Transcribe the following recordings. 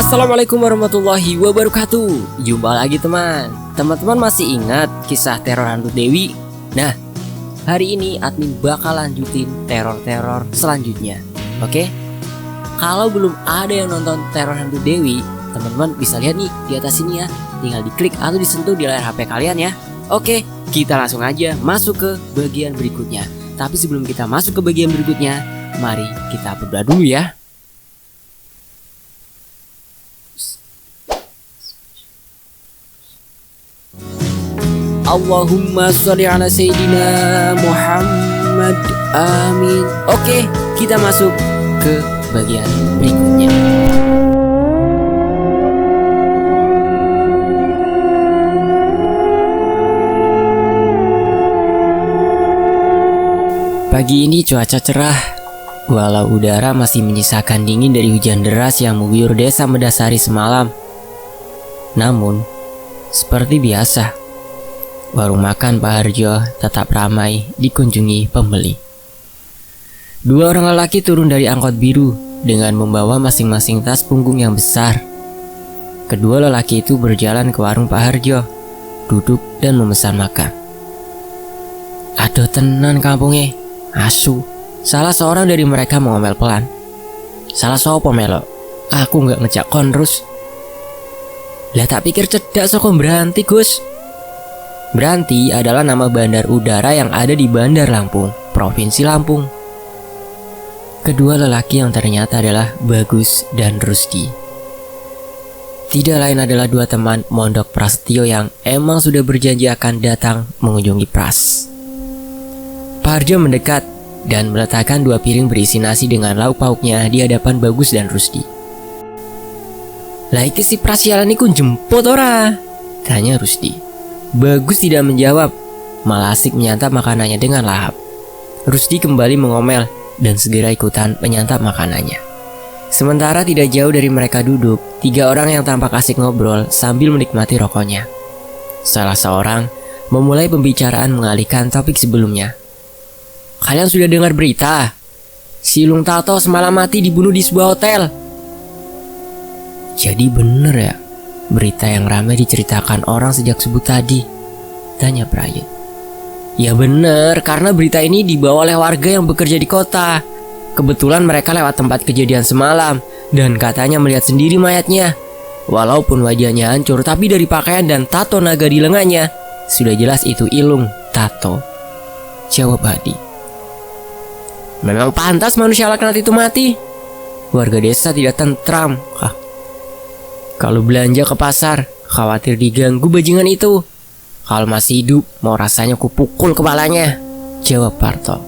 Assalamualaikum warahmatullahi wabarakatuh. Jumpa lagi teman-teman masih ingat kisah teror hantu Dewi? Nah, hari ini admin bakal lanjutin teror-teror selanjutnya. Oke? Kalau belum ada yang nonton teror hantu Dewi, teman-teman bisa lihat nih di atas sini ya. Tinggal diklik atau disentuh di layar HP kalian ya. Oke, kita langsung aja masuk ke bagian berikutnya. Tapi sebelum kita masuk ke bagian berikutnya, mari kita berdoa dulu ya. Allahumma sholli ala Sayyidina Muhammad, amin. Oke, kita masuk ke bagian berikutnya. Pagi ini cuaca cerah, walau udara masih menyisakan dingin dari hujan deras yang mengguyur desa Medasari semalam. Namun, seperti biasa, warung makan Pak Harjo tetap ramai dikunjungi pembeli. Dua orang lelaki turun dari angkot biru dengan membawa masing-masing tas punggung yang besar. Kedua lelaki itu berjalan ke warung Pak Harjo, duduk dan memesan makan. Aduh tenan kampungnya, asu. Salah seorang dari mereka mengomel pelan. Salah sopo melo? Aku nggak ngejak kon terus. Lah tak pikir cedak soko Branti Gus. Branti adalah nama bandar udara yang ada di Bandar Lampung, Provinsi Lampung. Kedua lelaki yang ternyata adalah Bagus dan Rusdi. Tidak lain adalah dua teman Mondok Prasetyo yang emang sudah berjanji akan datang mengunjungi Pras. Pak Harjo mendekat dan meletakkan dua piring berisi nasi dengan lauk pauknya di hadapan Bagus dan Rusdi. Lah iki si Pras sialan iku jemput ora? Tanya Rusdi. Bagus tidak menjawab, malah asik menyantap makanannya dengan lahap. Rusdi kembali mengomel dan segera ikutan menyantap makanannya. Sementara tidak jauh dari mereka duduk, tiga orang yang tampak asik ngobrol sambil menikmati rokoknya. Salah seorang memulai pembicaraan mengalihkan topik sebelumnya. Kalian sudah dengar berita? Si Lung Tato semalam mati dibunuh di sebuah hotel. Jadi bener ya? Berita yang ramai diceritakan orang sejak subuh tadi? Tanya Prayut. Ya bener, karena berita ini dibawa oleh warga yang bekerja di kota. Kebetulan mereka lewat tempat kejadian semalam dan katanya melihat sendiri mayatnya. Walaupun wajahnya hancur, tapi dari pakaian dan tato naga di lengannya sudah jelas itu Ilung Tato. Jawab Hadi. Memang pantas manusia laknat itu mati. Warga desa tidak tentram. Kalau belanja ke pasar, khawatir diganggu bajingan itu. Kalau masih hidup, mau rasanya kupukul kepalanya. Jawab Parto.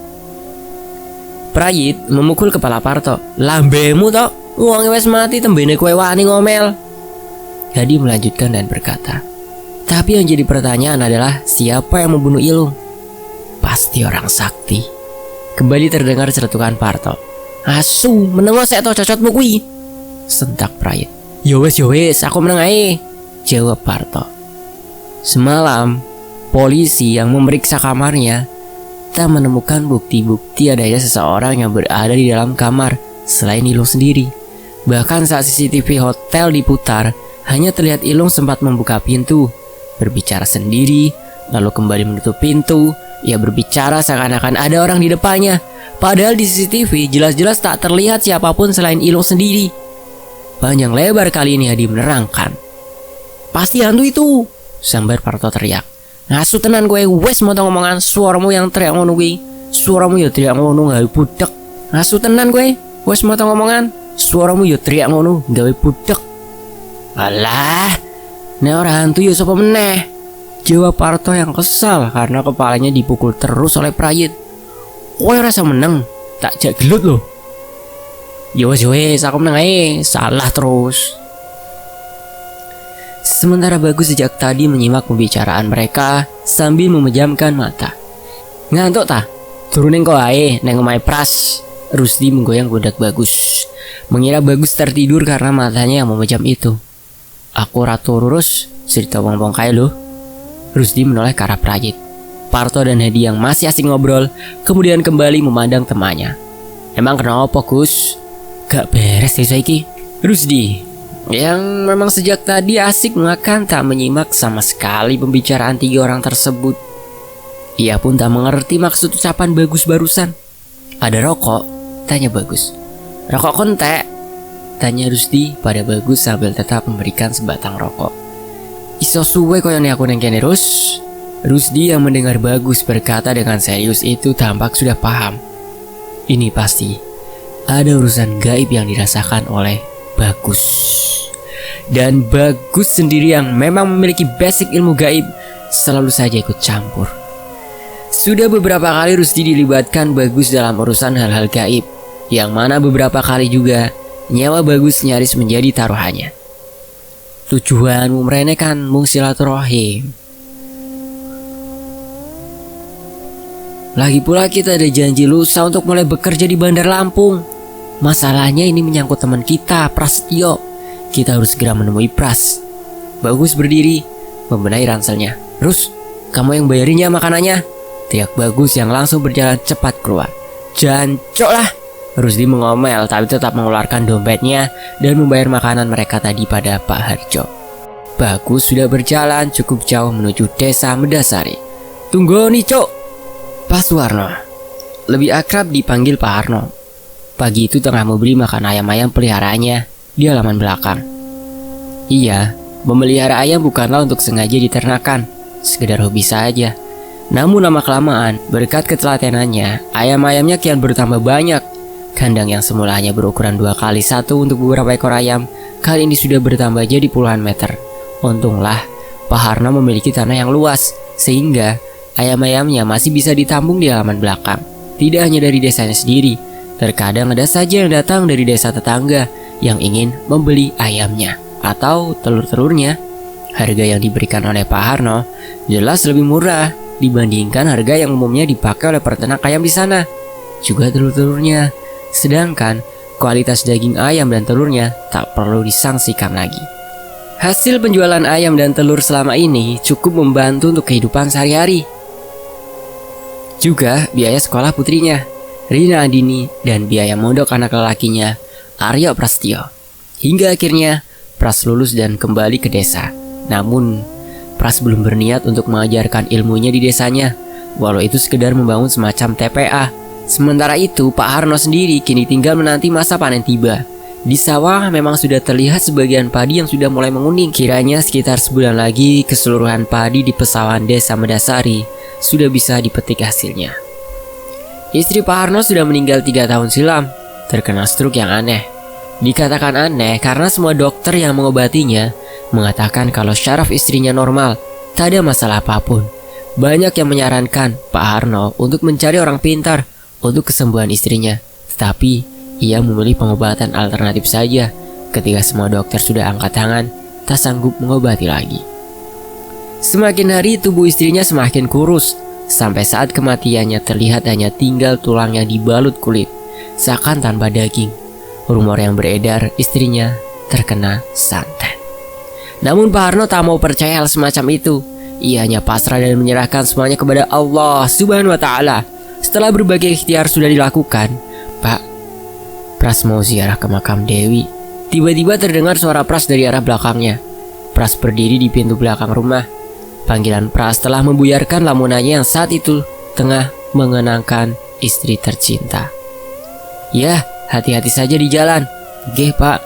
Prayit memukul kepala Parto. Lambemu tok, uangnya wes mati tembene kue wani ngomel. Hadi melanjutkan dan berkata, tapi yang jadi pertanyaan adalah siapa yang membunuh Ilung? Pasti orang sakti. Kembali terdengar cerutukan Parto. Asu, menengok saya tau cocotmu kui. Sentak Prayit. Yo wes, aku menang ae. Jawab Parto. Semalam, polisi yang memeriksa kamarnya tak menemukan bukti-bukti adanya seseorang yang berada di dalam kamar selain Ilung sendiri. Bahkan saat CCTV hotel diputar, hanya terlihat Ilung sempat membuka pintu, berbicara sendiri, lalu kembali menutup pintu. Ia berbicara seakan-akan ada orang di depannya. Padahal di CCTV jelas-jelas tak terlihat siapapun selain Ilung sendiri. Panjang lebar kali ini Hadi menerangkan. Pasti hantu itu, sambar Parto teriak. Ngasu tenan gue, wes motong omongan. Suaramu yang teriak ngono gue. Suaramu ya teriak ngono gawe budak. Ngasu tenan gue, wes motong omongan. Suaramu ya teriak ngono gawe budak. Alah, nek ora hantu ya sapa meneh? Jawab Parto yang kesal karena kepalanya dipukul terus oleh Prayit. Kowe rasa meneng, tak jak gelut loh. Yowes, aku menang ae. Salah terus. Sementara Bagus sejak tadi menyimak pembicaraan mereka sambil memejamkan mata. Ngantuk tah? Turunin kau ae neng omahe Pras. Rusdi menggoyang pundak Bagus. Mengira Bagus tertidur karena matanya yang memejam itu. Aku ratu lurus, cerita bong-bong kae loh. Rusdi menoleh ke arah Prayit. Parto dan Hadi yang masih asing ngobrol kemudian kembali memandang temannya. Emang kenapa Gus? Gak beres deh saiki. Rusdi, yang memang sejak tadi asik makan tak menyimak sama sekali pembicaraan tiga orang tersebut. Ia pun tak mengerti maksud ucapan Bagus barusan. "Ada rokok?" tanya Bagus. "Rokok kontek?" tanya Rusdi pada Bagus sambil tetap memberikan sebatang rokok. "Iso suwe koyone aku neng kene, Rus." Rusdi yang mendengar Bagus berkata dengan serius itu tampak sudah paham. Ini pasti ada urusan gaib yang dirasakan oleh Bagus. Dan Bagus sendiri yang memang memiliki basic ilmu gaib selalu saja ikut campur. Sudah beberapa kali Rusdi dilibatkan Bagus dalam urusan hal-hal gaib, yang mana beberapa kali juga nyawa Bagus nyaris menjadi taruhannya. Tujuanmu mrene kan mung silaturahim. Lagi pula kita ada janji lusa untuk mulai bekerja di Bandar Lampung. Masalahnya ini menyangkut teman kita, Prasetyo. Kita harus segera menemui Pras. Bagus berdiri, membenahi ranselnya. "Rus, kamu yang bayarin ya makanannya," teriak Bagus yang langsung berjalan cepat keluar. "Jancok lah!" Rusdi mengomel tapi tetap mengeluarkan dompetnya dan membayar makanan mereka tadi pada Pak Harjo. Bagus sudah berjalan cukup jauh menuju desa Medasari. "Tunggu nih, Cok!" Pak Suwarno, lebih akrab dipanggil Pak Harno, pagi itu tengah memberi makan ayam-ayam peliharaannya di halaman belakang. Ia memelihara ayam bukanlah untuk sengaja diternakan, sekedar hobi saja. Namun lama-kelamaan, berkat ketelatenannya, ayam-ayamnya kian bertambah banyak. Kandang yang semula hanya berukuran 2x1 untuk beberapa ekor ayam, kali ini sudah bertambah jadi puluhan meter. Untunglah, Pak Harno memiliki tanah yang luas, sehingga ayam-ayamnya masih bisa ditampung di halaman belakang. Tidak hanya dari desanya sendiri, terkadang ada saja yang datang dari desa tetangga yang ingin membeli ayamnya atau telur-telurnya. Harga yang diberikan oleh Pak Harno jelas lebih murah dibandingkan harga yang umumnya dipakai oleh peternak ayam di sana. Juga telur-telurnya. Sedangkan kualitas daging ayam dan telurnya tak perlu disangsikan lagi. Hasil penjualan ayam dan telur selama ini cukup membantu untuk kehidupan sehari-hari. Juga biaya sekolah putrinya, Rina Andini, dan biaya mondok anak lelakinya, Aryo Prasetyo. Hingga akhirnya Pras lulus dan kembali ke desa. Namun Pras belum berniat untuk mengajarkan ilmunya di desanya, walau itu sekedar membangun semacam TPA. Sementara itu Pak Harno sendiri kini tinggal menanti masa panen tiba. Di sawah memang sudah terlihat sebagian padi yang sudah mulai menguning. Kiranya sekitar sebulan lagi keseluruhan padi di pesawahan desa Medasari sudah bisa dipetik hasilnya. Istri Pak Harno sudah meninggal 3 tahun silam, terkena stroke yang aneh. Dikatakan aneh karena semua dokter yang mengobatinya mengatakan kalau syaraf istrinya normal, tak ada masalah apapun. Banyak yang menyarankan Pak Harno untuk mencari orang pintar untuk kesembuhan istrinya, tetapi ia memilih pengobatan alternatif saja. Ketika semua dokter sudah angkat tangan, tak sanggup mengobati lagi. Semakin hari tubuh istrinya semakin kurus, sampai saat kematiannya terlihat hanya tinggal tulang yang dibalut kulit, seakan tanpa daging. Rumor yang beredar istrinya terkena santet. Namun Pak Harno tak mau percaya hal semacam itu. Ia hanya pasrah dan menyerahkan semuanya kepada Allah Subhanahu wa Ta'ala. Setelah berbagai ikhtiar sudah dilakukan, Pras mau ziarah ke makam Dewi. Tiba-tiba terdengar suara Pras dari arah belakangnya. Pras berdiri di pintu belakang rumah. Panggilan Pras telah membuyarkan lamunannya yang saat itu tengah mengenangkan istri tercinta. "Ya, hati-hati saja di jalan." "Nggih, Pak."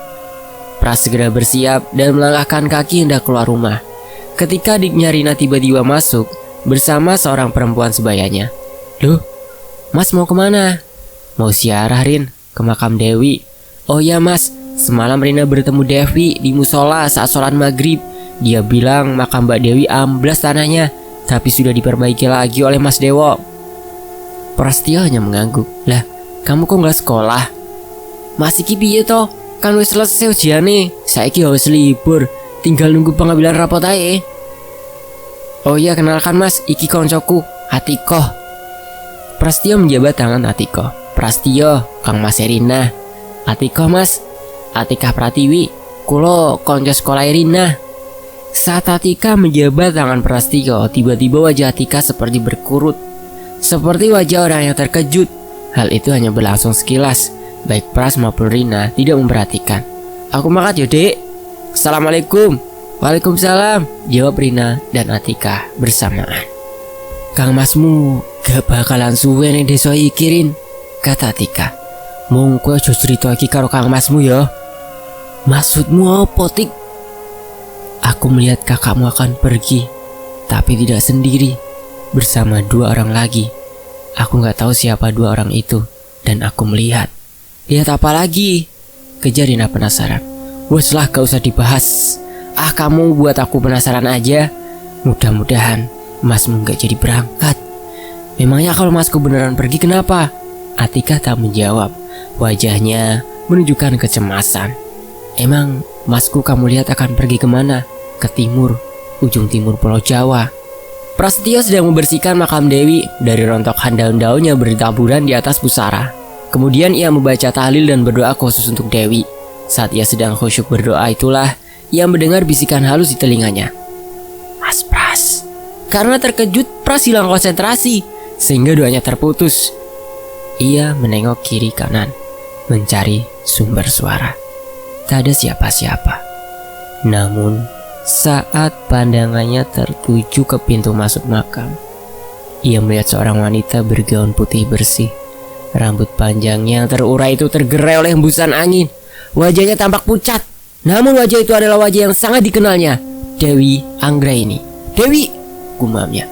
Pras segera bersiap dan melangkahkan kaki hendak keluar rumah. Ketika adiknya Rina tiba-tiba masuk bersama seorang perempuan sebayanya. "Loh, Mas mau kemana?" "Mau ziarah, Rin, ke makam Dewi." "Oh ya Mas, semalam Rina bertemu Devi di musola saat sholat maghrib. Dia bilang makam Mbak Dewi amblas tanahnya, tapi sudah diperbaiki lagi oleh Mas Dewo." Prasetyo hanya mengangguk. "Lah, kamu kok nggak sekolah?" "Masih ki piye toh? Kan wis selesai ujiane. Saiki harus libur, tinggal nunggu pengambilan rapot ae." "Oh iya, kenalkan Mas, iki koncoku, Atiko." Prasetyo menjabat tangan Atiko. "Prasetyo, Kang Mas Rina." "Atiko Mas." "Atika Pratiwi, kulo konco sekolah Rina." Saat Atika menjabat tangan Prasetyo, tiba-tiba wajah Atika seperti berkurut, seperti wajah orang yang terkejut. Hal itu hanya berlangsung sekilas. Baik Pras maupun Rina tidak memperhatikan. "Aku makat yo, Dek." Assalamualaikum. Waalaikumsalam, jawab Rina dan Atika bersamaan. Kang Masmu gak bakalan suwe ning desa iki, Rin, kata Atika. Mung kowe aja crita iki karo Kang Masmu ya. Maksudmu apa, Tik? Aku melihat kakakmu akan pergi, tapi tidak sendiri, bersama 2 orang lagi. Aku gak tahu siapa 2 orang itu, dan aku melihat. Lihat apa lagi? Kejar Rina penasaran. Wes lah, gak usah dibahas. Kamu buat aku penasaran aja. Mudah-mudahan Masmu gak jadi berangkat. Memangnya kalau Masku beneran pergi kenapa? Atika tak menjawab. Wajahnya menunjukkan kecemasan. Emang Masku kamu lihat akan pergi kemana? Ke timur, ujung timur Pulau Jawa. Prasetyo sedang membersihkan makam Dewi dari rontokan daun-daun yang bertaburan di atas pusara. Kemudian ia membaca tahlil dan berdoa khusus untuk Dewi. Saat ia sedang khusyuk berdoa itulah ia mendengar bisikan halus di telinganya. Mas Pras. Karena terkejut, Pras hilang konsentrasi sehingga doanya terputus. Ia menengok kiri kanan mencari sumber suara. Tak ada siapa-siapa. Namun saat pandangannya tertuju ke pintu masuk makam, ia melihat seorang wanita bergaun putih bersih. Rambut panjangnya yang terurai itu tergerai oleh hembusan angin. Wajahnya tampak pucat, namun wajah itu adalah wajah yang sangat dikenalnya, Dewi Anggraini. Dewi, gumamnya.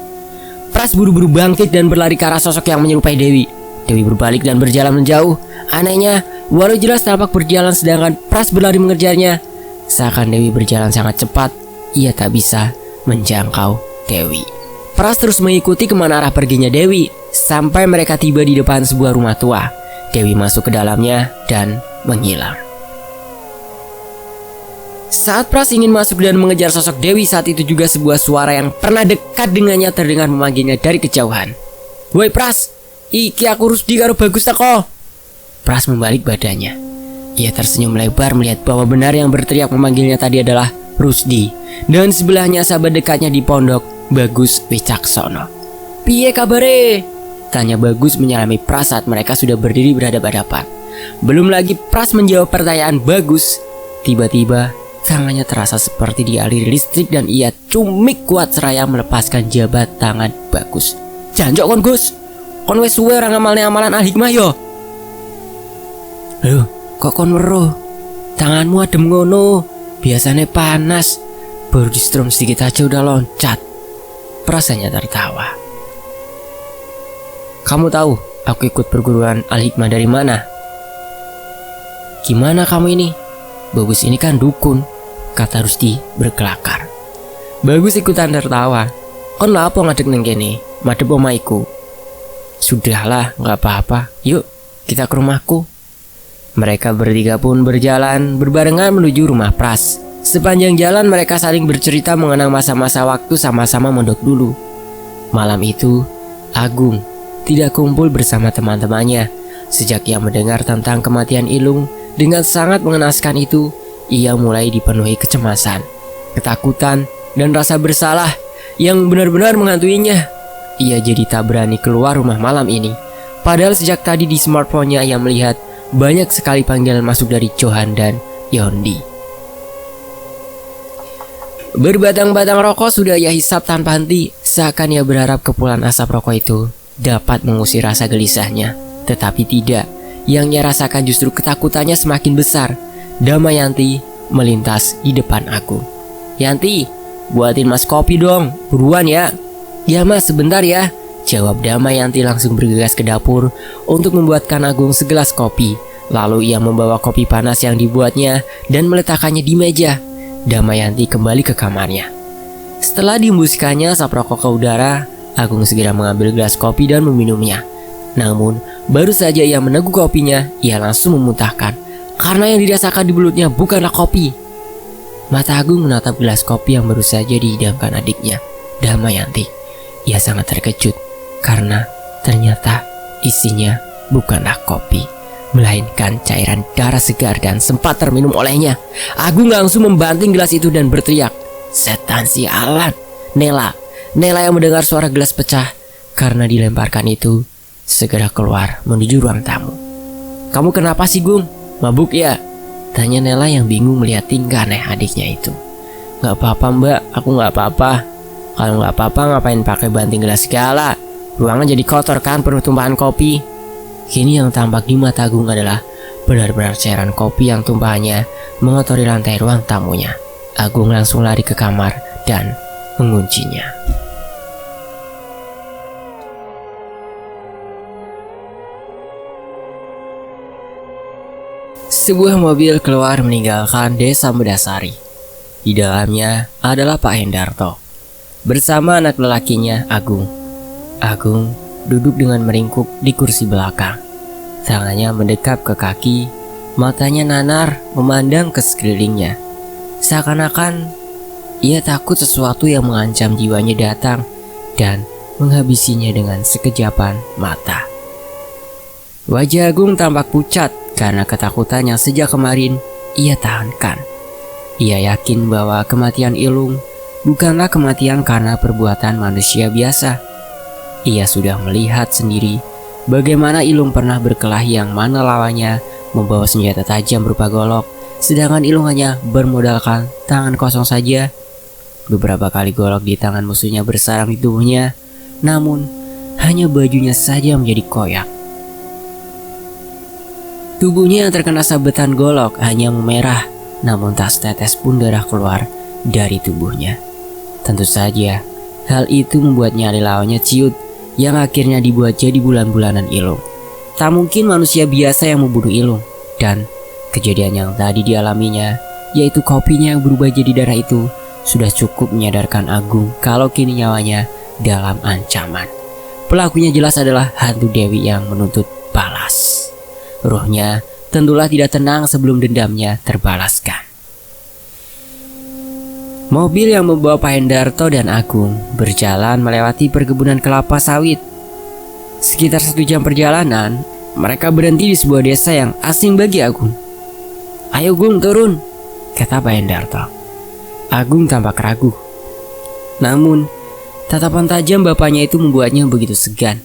Pras buru-buru bangkit dan berlari ke arah sosok yang menyerupai Dewi. Dewi berbalik dan berjalan menjauh. Anehnya, walau jelas tampak berjalan sedangkan Pras berlari mengejarnya. Seakan Dewi berjalan sangat cepat, ia tak bisa menjangkau Dewi. Pras terus mengikuti kemana arah perginya Dewi, sampai mereka tiba di depan sebuah rumah tua. Dewi masuk ke dalamnya dan menghilang. Saat Pras ingin masuk dan mengejar sosok Dewi, saat itu juga sebuah suara yang pernah dekat dengannya terdengar memanggilnya dari kejauhan. Woi Pras, iki aku Rusdi karo Bagus teko. Pras membalik badannya. Ia tersenyum lebar melihat bahwa benar yang berteriak memanggilnya tadi adalah Rusdi. Dan sebelahnya sahabat dekatnya di pondok, Bagus Wicaksono. Piye kabare? Tanya Bagus menyalami Pras saat mereka sudah berdiri berhadapan-hadapan. Belum lagi Pras menjawab pertanyaan Bagus, tiba-tiba tangannya terasa seperti dialiri listrik dan ia cumik kuat seraya melepaskan jabat tangan Bagus. Janjok kon Gus, kon wes suwe ora ngamalne amalan al-hikmah yo. Loh, kok kon weruh? Tanganmu adem ngono, biasanya panas. Baru di strum sedikit aja udah loncat. Perasaannya tertawa. Kamu tahu aku ikut perguruan al-hikmah dari mana? Gimana kamu ini? Bagus ini kan dukun, kata Rusdi berkelakar. Bagus ikutan tertawa. Kon lah apa ngadeg neng kene? Madep omaiku. Sudahlah, nggak apa-apa. Yuk, kita ke rumahku. Mereka bertiga pun berjalan berbarengan menuju rumah Pras. Sepanjang jalan mereka saling bercerita mengenang masa-masa waktu sama-sama mondok dulu. Malam itu, Agung tidak kumpul bersama teman-temannya. Sejak ia mendengar tentang kematian Ilung dengan sangat mengenaskan itu, ia mulai dipenuhi kecemasan, ketakutan, dan rasa bersalah yang benar-benar menghantuinya. Ia jadi tak berani keluar rumah malam ini. Padahal sejak tadi di smartphone-nya ia melihat banyak sekali panggilan masuk dari Johan dan Yondi. Berbatang-batang rokok sudah ia hisap tanpa henti, seakan ia berharap kepulan asap rokok itu dapat mengusir rasa gelisahnya. Tetapi tidak, yang ia rasakan justru ketakutannya semakin besar. Damayanti melintas di depan Agung. Yanti, buatin mas kopi dong, buruan ya. Ya mas, sebentar ya, jawab Damayanti langsung bergegas ke dapur untuk membuatkan Agung segelas kopi. Lalu ia membawa kopi panas yang dibuatnya dan meletakkannya di meja. Damayanti kembali ke kamarnya. Setelah dihembuskannya asap rokok ke udara, Agung segera mengambil gelas kopi dan meminumnya. Namun, baru saja ia meneguk kopinya, ia langsung memuntahkan. Karena yang dirasakan di mulutnya bukanlah kopi. Mata Agung menatap gelas kopi yang baru saja dihidangkan adiknya, Damayanti. Ia sangat terkejut karena ternyata isinya bukanlah kopi, melainkan cairan darah segar dan sempat terminum olehnya. Agung langsung membanting gelas itu dan berteriak, "Setan sialan!" Nela yang mendengar suara gelas pecah karena dilemparkan itu segera keluar menuju ruang tamu. "Kamu kenapa sih, Gung? Mabuk ya?" Tanya Nela yang bingung melihat tingkah aneh adiknya itu. "Gak apa-apa mbak, aku gak apa-apa." "Kalau gak apa-apa ngapain pakai banting gelas segala? Ruangan jadi kotor kan, penuh tumpahan kopi." Kini yang tampak di mata Agung adalah benar-benar cairan kopi yang tumpahannya mengotori lantai ruang tamunya. Agung langsung lari ke kamar dan menguncinya. Sebuah mobil keluar meninggalkan desa Medasari. Di dalamnya adalah Pak Hendarto bersama anak lelakinya Agung. Agung duduk dengan meringkuk di kursi belakang. Tangannya mendekap ke kaki, matanya nanar memandang ke sekelilingnya. Seakan-akan ia takut sesuatu yang mengancam jiwanya datang dan menghabisinya dengan sekejapan mata. Wajah Agung tampak pucat karena ketakutan yang sejak kemarin ia tahankan. Ia yakin bahwa kematian Ilung bukanlah kematian karena perbuatan manusia biasa. Ia sudah melihat sendiri bagaimana Ilung pernah berkelahi yang mana lawannya membawa senjata tajam berupa golok, sedangkan Ilung hanya bermodalkan tangan kosong saja. Beberapa kali golok di tangan musuhnya bersarang di tubuhnya, namun hanya bajunya saja menjadi koyak. Tubuhnya yang terkena sabetan golok hanya memerah, namun tak setetes pun darah keluar dari tubuhnya. Tentu saja, hal itu membuat nyali lawannya ciut, yang akhirnya dibuat jadi bulan-bulanan Ilung. Tak mungkin manusia biasa yang membunuh Ilung, dan kejadian yang tadi dialaminya, yaitu kopinya yang berubah jadi darah itu, sudah cukup menyadarkan Agung kalau kini nyawanya dalam ancaman. Pelakunya jelas adalah hantu Dewi yang menuntut balas. Ruhnya tentulah tidak tenang sebelum dendamnya terbalaskan. Mobil yang membawa Pak Hendarto dan Agung berjalan melewati perkebunan kelapa sawit. Sekitar 1 jam perjalanan, mereka berhenti di sebuah desa yang asing bagi Agung. "Ayo Gung, turun," kata Pak Hendarto. Agung tampak ragu. Namun, tatapan tajam bapaknya itu membuatnya begitu segan.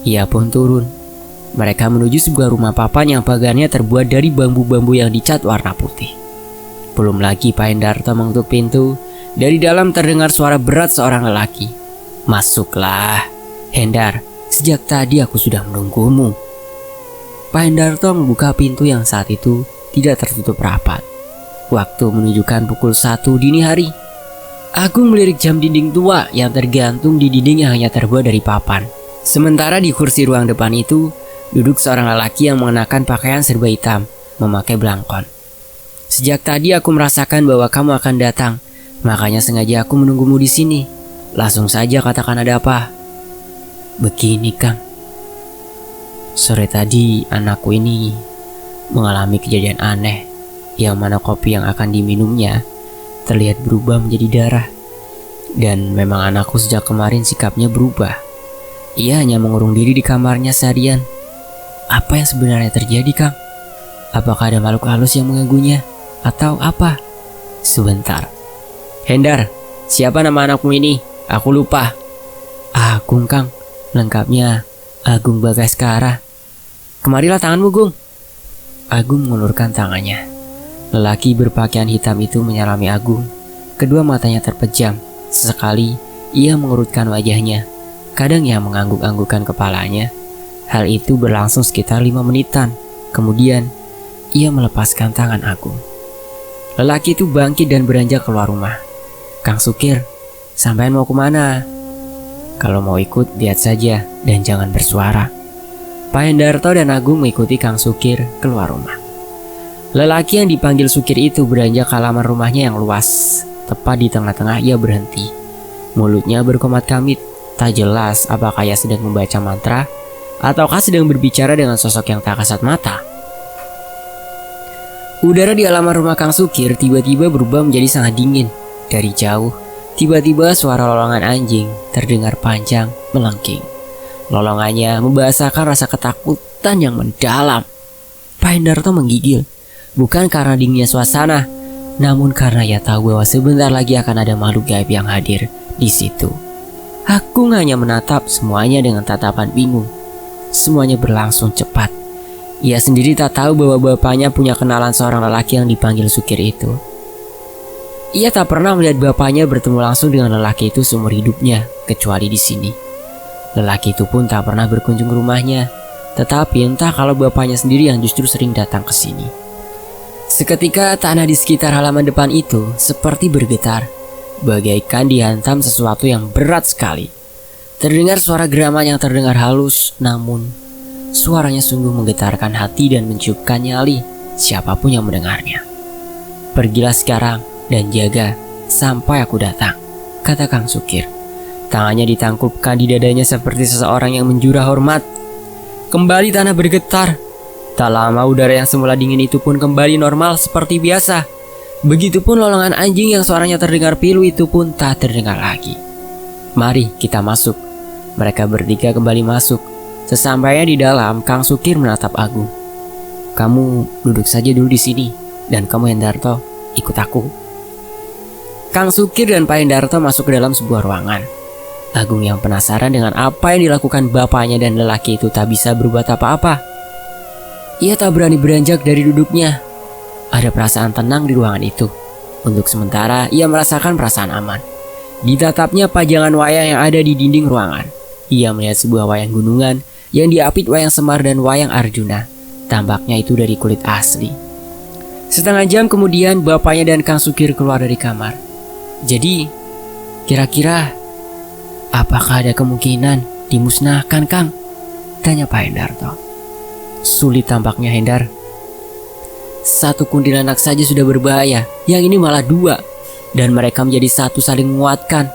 Ia pun turun. Mereka menuju sebuah rumah papan yang pagarnya terbuat dari bambu-bambu yang dicat warna putih. Belum lagi Pak Hendarto mengetuk pintu. Dari dalam terdengar suara berat seorang lelaki. "Masuklah, Hendar. Sejak tadi aku sudah menunggumu." Pak Hendarto membuka pintu yang saat itu tidak tertutup rapat. Waktu menunjukkan pukul 1 dini hari. Agung melirik jam dinding tua yang tergantung di dinding yang hanya terbuat dari papan. Sementara di kursi ruang depan itu duduk seorang lelaki yang mengenakan pakaian serba hitam, memakai belangkon. "Sejak tadi aku merasakan bahwa kamu akan datang, makanya sengaja aku menunggumu di sini. Langsung saja katakan ada apa." "Begini Kang, sore tadi anakku ini mengalami kejadian aneh, yang mana kopi yang akan diminumnya terlihat berubah menjadi darah. Dan memang anakku sejak kemarin sikapnya berubah. Ia hanya mengurung diri di kamarnya seharian. Apa yang sebenarnya terjadi Kang? Apakah ada makhluk halus yang mengganggunya? Atau apa?" "Sebentar. Hendar, siapa nama anakmu ini? Aku lupa." "Agung Kang, lengkapnya Agung Bagaskara." "Kemarilah tanganmu Gung." Agung mengulurkan tangannya. Lelaki berpakaian hitam itu menyalami Agung. Kedua matanya terpejam. Sesekali ia mengurutkan wajahnya. Kadang ia mengangguk-anggukkan kepalanya. Hal itu berlangsung sekitar 5 menitan. Kemudian ia melepaskan tangan Agung. Lelaki itu bangkit dan beranjak keluar rumah. "Kang Sukir, sampean mau kemana?" "Kalau mau ikut lihat saja dan jangan bersuara." Pak Hendarto dan Agung mengikuti Kang Sukir keluar rumah. Lelaki yang dipanggil Sukir itu beranjak ke halaman rumahnya yang luas. Tepat di tengah-tengah ia berhenti. Mulutnya berkomat kamit. Tak jelas apakah ia sedang membaca mantra ataukah sedang berbicara dengan sosok yang tak kasat mata. Udara di halaman rumah Kang Sukir tiba-tiba berubah menjadi sangat dingin. Dari jauh, tiba-tiba suara lolongan anjing terdengar panjang melengking. Lolongannya membahasakan rasa ketakutan yang mendalam. Pak Hendarto menggigil. Bukan karena dinginnya suasana, namun karena ia tahu bahwa sebentar lagi akan ada makhluk gaib yang hadir di situ. Agung hanya menatap semuanya dengan tatapan bingung. Semuanya berlangsung cepat. Ia sendiri tak tahu bahwa bapaknya punya kenalan seorang lelaki yang dipanggil Sukir itu. Ia tak pernah melihat bapaknya bertemu langsung dengan lelaki itu seumur hidupnya, kecuali di sini. Lelaki itu pun tak pernah berkunjung ke rumahnya, tetapi entah kalau bapaknya sendiri yang justru sering datang ke sini. Seketika tanah di sekitar halaman depan itu seperti bergetar, bagaikan dihantam sesuatu yang berat sekali. Terdengar suara geraman yang terdengar halus, namun suaranya sungguh menggetarkan hati dan menciupkan nyali siapapun yang mendengarnya. "Pergilah sekarang dan jaga sampai aku datang," kata Kang Sukir. Tangannya ditangkupkan di dadanya seperti seseorang yang menjurah hormat. Kembali tanah bergetar. Tak lama udara yang semula dingin itu pun kembali normal seperti biasa. Begitupun lolongan anjing yang suaranya terdengar pilu itu pun tak terdengar lagi. "Mari kita masuk." Mereka bertiga kembali masuk. Sesampainya di dalam, Kang Sukir menatap Agung. "Kamu duduk saja dulu di sini, dan kamu Hendarto ikut aku." Kang Sukir dan Pak Hendarto masuk ke dalam sebuah ruangan. Agung yang penasaran dengan apa yang dilakukan bapaknya dan lelaki itu tak bisa berbuat apa-apa. Ia tak berani beranjak dari duduknya. Ada perasaan tenang di ruangan itu. Untuk sementara ia merasakan perasaan aman. Ditatapnya pajangan wayang yang ada di dinding ruangan. Ia melihat sebuah wayang gunungan yang diapit wayang Semar dan wayang Arjuna. Tampaknya itu dari kulit asli. Setengah jam kemudian bapaknya dan Kang Sukir keluar dari kamar. "Jadi, kira-kira apakah ada kemungkinan dimusnahkan, Kang?" tanya Pak Hendarto. "Sulit tampaknya, Hendar. Satu kuntilanak saja sudah berbahaya, yang ini malah dua. Dan mereka menjadi satu saling menguatkan.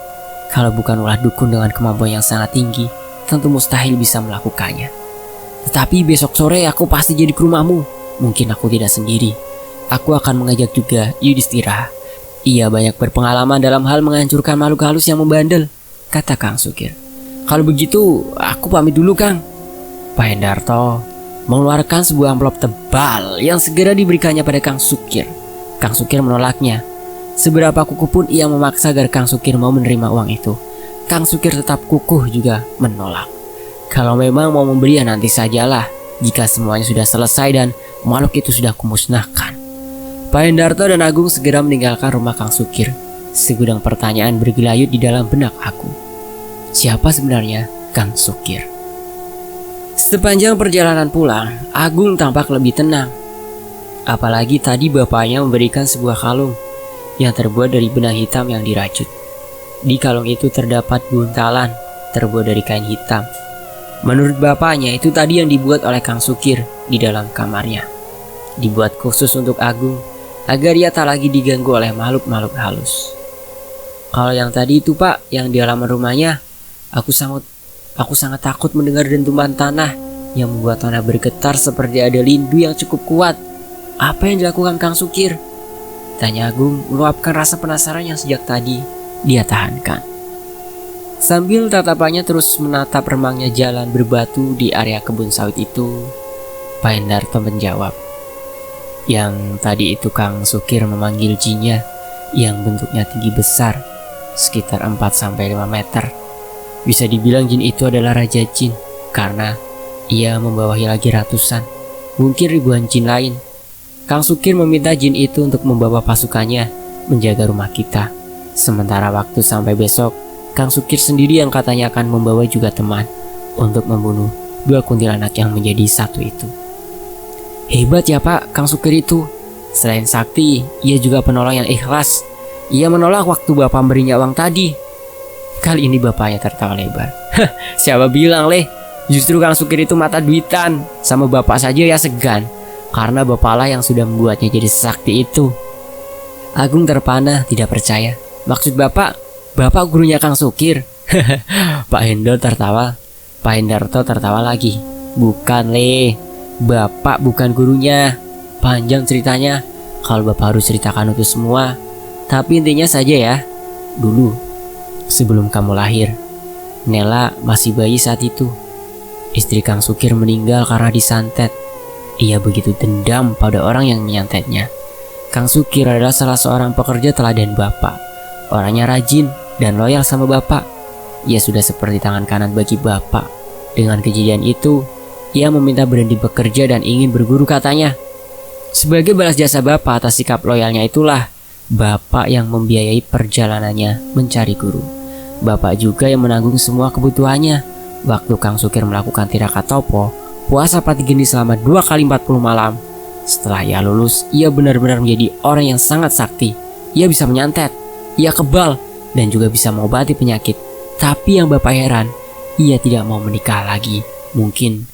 Kalau bukan ulah dukun dengan kemampuan yang sangat tinggi, tentu mustahil bisa melakukannya. Tetapi besok sore aku pasti jadi ke rumahmu. Mungkin aku tidak sendiri. Aku akan mengajak juga Yudhistira. Ia banyak berpengalaman dalam hal menghancurkan makhluk halus yang membandel," kata Kang Sukir. "Kalau begitu, aku pamit dulu, Kang." Pak Hendarto mengeluarkan sebuah amplop tebal yang segera diberikannya pada Kang Sukir. Kang Sukir menolaknya. Seberapa kukuh pun ia memaksa agar Kang Sukir mau menerima uang itu, Kang Sukir tetap kukuh juga menolak. Kalau memang mau memberi ya nanti sajalah, jika semuanya sudah selesai dan makhluk itu sudah kumusnahkan. Pak Hendarto dan Agung segera meninggalkan rumah Kang Sukir. Segudang pertanyaan bergelayut di dalam benak Agung. Siapa sebenarnya Kang Sukir? Sepanjang perjalanan pulang, Agung tampak lebih tenang. Apalagi tadi bapaknya memberikan sebuah kalung yang terbuat dari benang hitam yang dirajut. Di kalung itu terdapat buntalan terbuat dari kain hitam. Menurut bapaknya itu tadi yang dibuat oleh Kang Sukir di dalam kamarnya. Dibuat khusus untuk Agung agar ia tak lagi diganggu oleh makhluk-makhluk halus. "Kalau yang tadi itu, Pak, yang di halaman rumahnya, aku sangat takut mendengar dentuman tanah yang membuat tanah bergetar seperti ada lindu yang cukup kuat. Apa yang dilakukan Kang Sukir?" tanya Agung meluapkan rasa penasaran yang sejak tadi dia tahankan. Sambil tatapannya terus menatap remangnya jalan berbatu di area kebun sawit itu, Pak Hendarto menjawab. "Yang tadi itu Kang Sukir memanggil jinnya yang bentuknya tinggi besar, sekitar 4-5 meter. Bisa dibilang jin itu adalah raja jin, karena ia membawahi lagi ratusan, mungkin ribuan jin lain. Kang Sukir meminta jin itu untuk membawa pasukannya menjaga rumah kita. Sementara waktu sampai besok, Kang Sukir sendiri yang katanya akan membawa juga teman untuk membunuh 2 kuntilanak yang menjadi satu itu." "Hebat ya, Pak, Kang Sukir itu. Selain sakti, ia juga penolong yang ikhlas. Ia menolak waktu Bapak memberinya uang tadi." Kali ini bapaknya tertawa lebar. "Siapa bilang, Leh? Justru Kang Sukir itu mata duitan. Sama Bapak saja ya segan. Karena Bapaklah yang sudah membuatnya jadi sakti itu." Agung terpana tidak percaya. "Maksud Bapak gurunya Kang Sukir?" Pak Hendarto tertawa lagi. "Bukan, Leh. Bapak bukan gurunya. Panjang ceritanya. Kalau Bapak harus ceritakan itu semua. Tapi intinya saja ya. Dulu, sebelum kamu lahir, Nela masih bayi saat itu. Istri Kang Sukir meninggal karena disantet. Ia begitu dendam pada orang yang menyantetnya. Kang Sukir adalah salah seorang pekerja teladan Bapak. Orangnya rajin dan loyal sama Bapak. Ia sudah seperti tangan kanan bagi Bapak. Dengan kejadian itu, ia meminta berhenti bekerja dan ingin berguru katanya. Sebagai balas jasa bapak atas sikap loyalnya itulah, bapak yang membiayai perjalanannya mencari guru. Bapak juga yang menanggung semua kebutuhannya. Waktu Kang Sukir melakukan tiraka topo, puasa pati geni selama 2 kali 40 malam. Setelah ia lulus, ia benar-benar menjadi orang yang sangat sakti. Ia bisa menyantet, ia kebal, dan juga bisa mengobati penyakit. Tapi yang bapak heran, ia tidak mau menikah lagi. Mungkin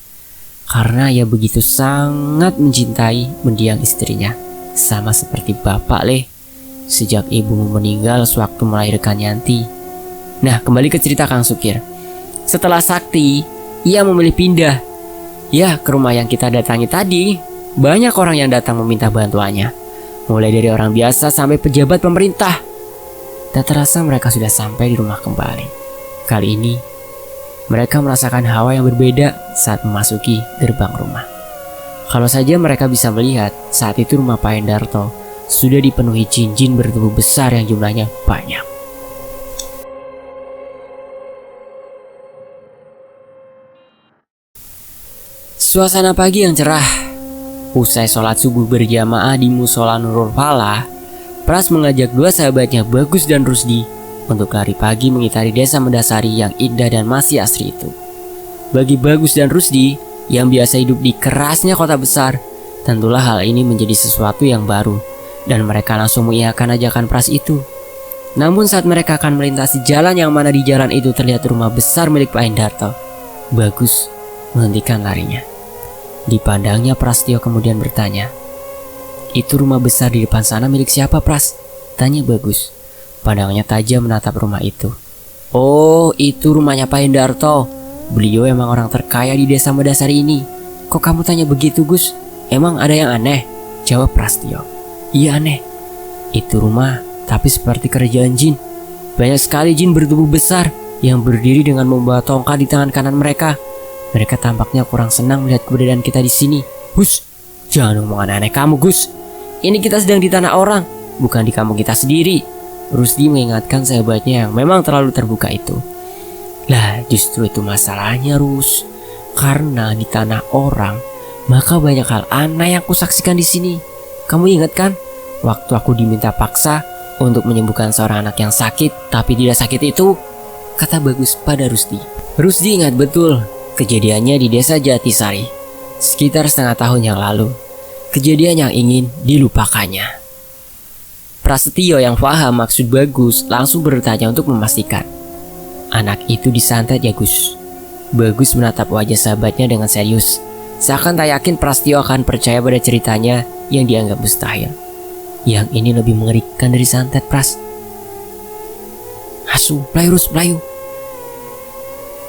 karena ia begitu sangat mencintai mendiang istrinya. Sama seperti bapak leh, sejak ibumu meninggal sewaktu melahirkan Yanti. Nah, kembali ke cerita Kang Sukir. Setelah sakti, ia memilih pindah. Ya, ke rumah yang kita datangi tadi. Banyak orang yang datang meminta bantuannya, mulai dari orang biasa sampai pejabat pemerintah. Tak terasa mereka sudah sampai di rumah kembali. Kali ini mereka merasakan hawa yang berbeda saat memasuki gerbang rumah. Kalau saja mereka bisa melihat, saat itu rumah Pak Hendarto sudah dipenuhi jin-jin bertubuh besar yang jumlahnya banyak. Suasana pagi yang cerah. Usai sholat subuh berjamaah di musola Nurul Falah, Pras mengajak dua sahabatnya Bagus dan Rusdi untuk lari pagi mengitari desa Mendasari yang indah dan masih asri itu. Bagi Bagus dan Rusdi yang biasa hidup di kerasnya kota besar, tentulah hal ini menjadi sesuatu yang baru, dan mereka langsung mengiyakan ajakan Pras itu. Namun saat mereka akan melintasi jalan yang mana di jalan itu terlihat rumah besar milik Pak Hendarto, Bagus menghentikan larinya. Dipandangnya Prastio kemudian bertanya, "Itu rumah besar di depan sana milik siapa, Pras?" tanya Bagus. Pandangnya tajam menatap rumah itu. "Oh, itu rumahnya Pak Hendarto. Beliau emang orang terkaya di desa Mendasari ini." "Kok kamu tanya begitu, Gus? Emang ada yang aneh?" jawab Prastio. "Iya aneh. Itu rumah tapi seperti kerajaan jin. Banyak sekali jin bertubuh besar yang berdiri dengan membawa tongkat di tangan kanan mereka. Mereka tampaknya kurang senang melihat keberadaan kita di sini." "Gus, jangan ngomong aneh-aneh kamu, Gus. Ini kita sedang di tanah orang, bukan di kampung kita sendiri." Rusdi mengingatkan sahabatnya yang memang terlalu terbuka itu. "Lah, justru itu masalahnya, Rus. Karena di tanah orang, maka banyak hal aneh yang kusaksikan di sini. Kamu ingat kan, waktu aku diminta paksa untuk menyembuhkan seorang anak yang sakit, tapi tidak sakit itu?" kata Bagus pada Rusdi. Rusdi ingat betul kejadiannya di desa Jatisari sekitar setengah tahun yang lalu. Kejadian yang ingin dilupakannya. Prasetyo yang paham maksud Bagus langsung bertanya untuk memastikan. "Anak itu disantet ya, Gus?" Bagus menatap wajah sahabatnya dengan serius, seakan tak yakin Prasetyo akan percaya pada ceritanya yang dianggap mustahil. "Yang ini lebih mengerikan dari santet, Pras." "Asu, pelayu Rus, pelayu."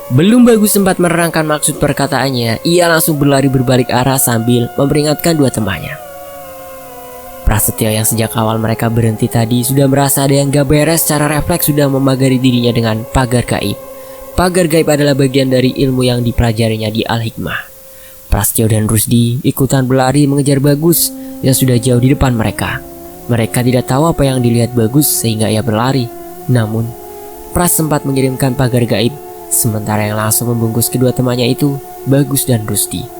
Belum Bagus sempat menerangkan maksud perkataannya, ia langsung berlari berbalik arah sambil memperingatkan dua temannya. Prasetyo yang sejak awal mereka berhenti tadi sudah merasa ada yang gak beres, secara refleks sudah memagari dirinya dengan pagar gaib. Pagar gaib adalah bagian dari ilmu yang dipelajarinya di Al-Hikmah. Prasetyo dan Rusdi ikutan berlari mengejar Bagus yang sudah jauh di depan mereka. Mereka tidak tahu apa yang dilihat Bagus sehingga ia berlari. Namun Pras sempat mengirimkan pagar gaib, sementara yang langsung membungkus kedua temannya itu, Bagus dan Rusdi.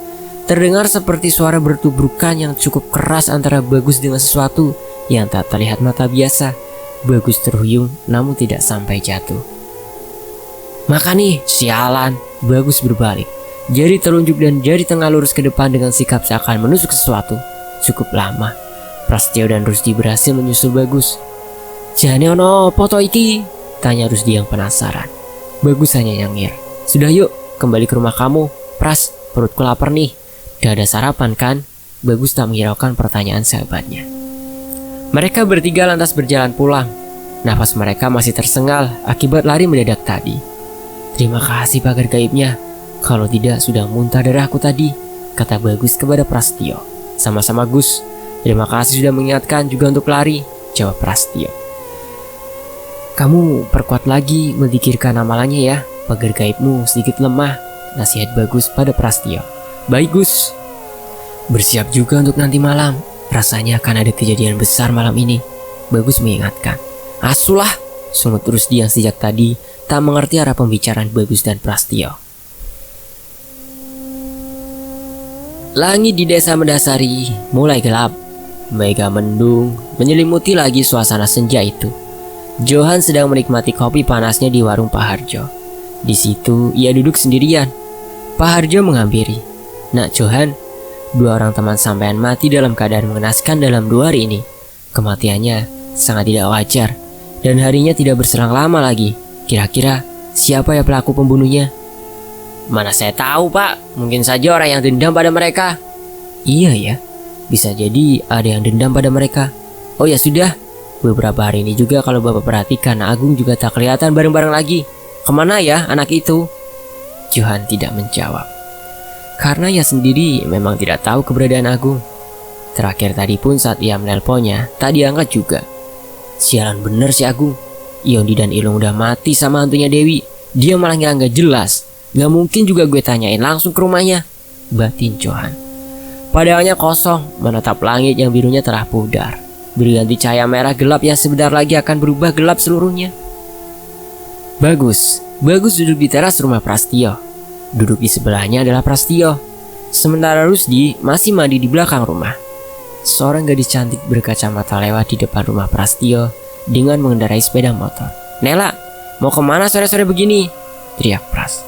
Terdengar seperti suara bertubrukan yang cukup keras antara Bagus dengan sesuatu yang tak terlihat mata biasa. Bagus terhuyung namun tidak sampai jatuh. "Maka nih, sialan!" Bagus berbalik. Jari telunjuk dan jari tengah lurus ke depan dengan sikap seakan menusuk sesuatu. Cukup lama, Prasetyo dan Rusdi berhasil menyusul Bagus. "Jane ono foto iki?" tanya Rusdi yang penasaran. Bagus hanya nyengir. "Sudah yuk, kembali ke rumah kamu. Pras, perutku lapar nih. Gak ada sarapan kan?" Bagus tak menghiraukan pertanyaan sahabatnya. Mereka bertiga lantas berjalan pulang. Nafas mereka masih tersengal akibat lari mendadak tadi. "Terima kasih pagar gaibnya. Kalau tidak sudah muntah darahku tadi," kata Bagus kepada Prasetyo. "Sama-sama Gus. Terima kasih sudah mengingatkan juga untuk lari," jawab Prasetyo. "Kamu perkuat lagi mendikirkan amalannya ya. Pagar gaibmu sedikit lemah," nasihat Bagus pada Prasetyo. "Baik Gus." "Bersiap juga untuk nanti malam. Rasanya akan ada kejadian besar malam ini," Bagus mengingatkan. "Asulah," sungut Rusdi yang sejak tadi tak mengerti arah pembicaraan Bagus dan Prasetyo. Langit di desa Mendasari mulai gelap. Mega mendung menyelimuti lagi suasana senja itu. Johan sedang menikmati kopi panasnya di warung Pak Harjo. Di situ ia duduk sendirian. Pak Harjo menghampiri. "Nak Johan, 2 orang teman sampean mati dalam keadaan mengenaskan dalam 2 hari ini. Kematiannya sangat tidak wajar dan harinya tidak berselang lama lagi. Kira-kira siapa ya pelaku pembunuhnya?" "Mana saya tahu, Pak. Mungkin saja orang yang dendam pada mereka." "Iya ya, bisa jadi ada yang dendam pada mereka. Oh ya sudah, beberapa hari ini juga kalau Bapak perhatikan Agung juga tak kelihatan bareng-bareng lagi. Kemana ya anak itu?" Johan tidak menjawab. Karena ia sendiri memang tidak tahu keberadaan Agung. Terakhir tadi pun saat ia menelponnya, tak diangkat juga. Sialan bener si Agung. Yondi dan Ilung udah mati sama hantunya Dewi. Dia malah ngilang gak jelas. Gak mungkin juga gue tanyain langsung ke rumahnya, batin Johan. Padahalnya kosong, menatap langit yang birunya telah pudar, berganti cahaya merah gelap yang sebentar lagi akan berubah gelap seluruhnya. Bagus duduk di teras rumah Prastio. Duduk di sebelahnya adalah Prastio. Sementara Rusdi masih mandi di belakang rumah. Seorang gadis cantik berkacamata lewat di depan rumah Prastio dengan mengendarai sepeda motor. "Nela, mau kemana sore-sore begini?" teriak Pras.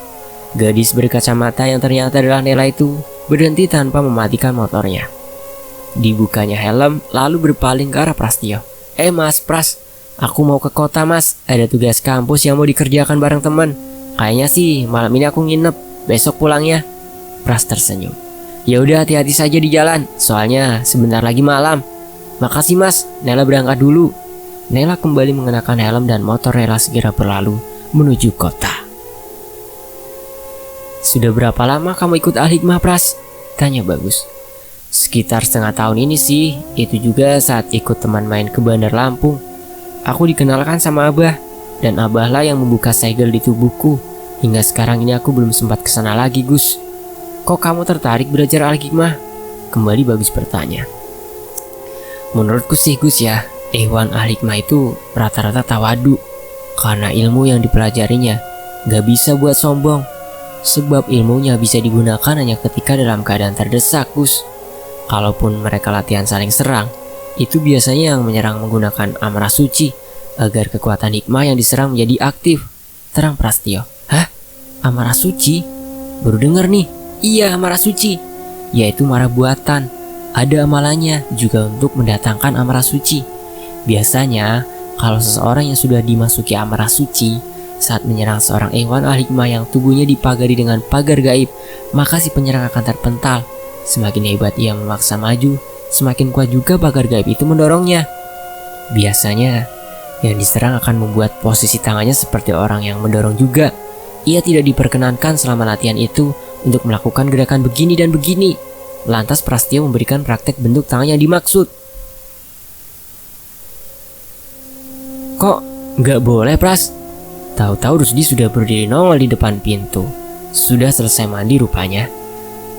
Gadis berkacamata yang ternyata adalah Nela itu berhenti tanpa mematikan motornya. Dibukanya helm lalu berpaling ke arah Prastio. Mas, Pras, aku mau ke kota mas. Ada tugas kampus yang mau dikerjakan bareng teman. Kayaknya sih malam ini aku nginep, besok pulangnya." Pras tersenyum. "Ya udah, hati-hati saja di jalan, soalnya sebentar lagi malam." "Makasih mas, Nela berangkat dulu." Nela kembali mengenakan helm dan motor rela segera berlalu menuju kota. "Sudah berapa lama kamu ikut Al-Hikmah, Pras?" tanya Bagus. "Sekitar setengah tahun ini sih, itu juga saat ikut teman main ke Bandar Lampung. Aku dikenalkan sama Abah, dan Abahlah yang membuka segel di tubuhku. Hingga sekarang ini aku belum sempat kesana lagi, Gus." "Kok kamu tertarik belajar Al-Hikmah?" kembali Bagus bertanya. "Menurutku sih Gus ya, Ikhwan Al-Hikmah itu rata-rata tawadu. Karena ilmu yang dipelajarinya gak bisa buat sombong. Sebab ilmunya bisa digunakan hanya ketika dalam keadaan terdesak, Gus. Kalaupun mereka latihan saling serang, itu biasanya yang menyerang menggunakan amarah suci agar kekuatan hikmah yang diserang menjadi aktif," terang Prastio. "Hah? Amarah suci? Baru dengar nih." "Iya, amarah suci, yaitu marah buatan. Ada amalannya juga untuk mendatangkan amarah suci. Biasanya kalau seseorang yang sudah dimasuki amarah suci saat menyerang seorang Ikhwan Al-Hikmah yang tubuhnya dipagari dengan pagar gaib, maka si penyerang akan terpental. Semakin hebat ia memaksa maju, semakin kuat juga pagar gaib itu mendorongnya. Biasanya yang diserang akan membuat posisi tangannya seperti orang yang mendorong juga. Ia tidak diperkenankan selama latihan itu untuk melakukan gerakan begini dan begini." Lantas Prastio memberikan praktek bentuk tangan yang dimaksud. "Kok nggak boleh, Pras?" Tahu-tahu Rusdi sudah berdiri nongol di depan pintu. Sudah selesai mandi rupanya.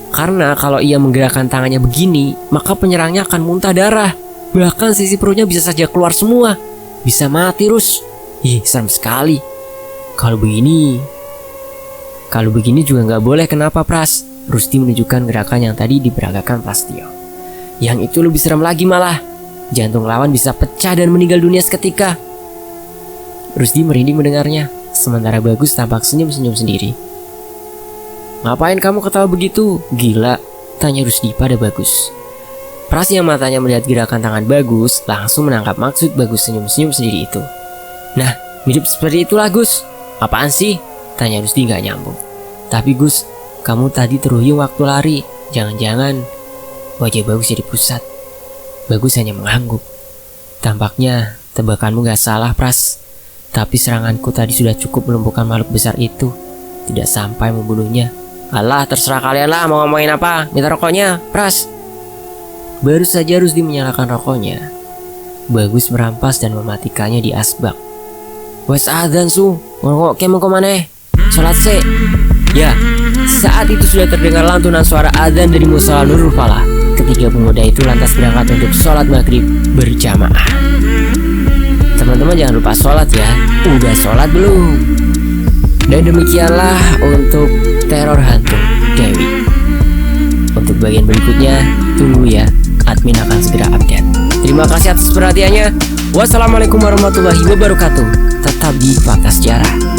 Karena kalau ia menggerakkan tangannya begini, maka penyerangnya akan muntah darah. Bahkan sisi perutnya bisa saja keluar semua. Bisa mati, Rus. Ih, serem sekali. Kalau begini juga nggak boleh, kenapa, Pras?" Rusdi menunjukkan gerakan yang tadi diperagakan Prastio. "Yang itu lebih serem lagi malah. Jantung lawan bisa pecah dan meninggal dunia seketika." Rusdi merinding mendengarnya, sementara Bagus tampak senyum-senyum sendiri. "Ngapain kamu ketawa begitu? Gila?" tanya Rusdi pada Bagus. Pras yang matanya melihat gerakan tangan Bagus langsung menangkap maksud Bagus senyum-senyum sendiri itu. "Nah, mirip seperti itulah, Gus." "Apaan sih?" tanya Rusdi gak nyambung. "Tapi Gus, kamu tadi terhuyung waktu lari. Jangan-jangan..." Wajah Bagus jadi pusat. Bagus hanya mengangguk. "Tampaknya tebakanmu gak salah, Pras. Tapi seranganku tadi sudah cukup melumpuhkan makhluk besar itu. Tidak sampai membunuhnya." "Alah, terserah kalian lah mau ngomongin apa. Minta rokoknya, Pras." Baru saja Rusdi menyalakan rokoknya, Bagus merampas dan mematikannya di asbak. "Wes adzan su, ngokok kemeng kemana? Sholat se." Ya, saat itu sudah terdengar lantunan suara adzan dari musola Nurul Falah. Ketiga pemuda itu lantas berangkat untuk sholat maghrib berjamaah. Teman-teman jangan lupa sholat ya. Udah sholat belum? Dan demikianlah untuk teror hantu Dewi. Untuk bagian berikutnya, tunggu ya, admin akan segera update. Terima kasih atas perhatiannya. Wassalamualaikum warahmatullahi wabarakatuh. Tetap di Fakta Sejarah.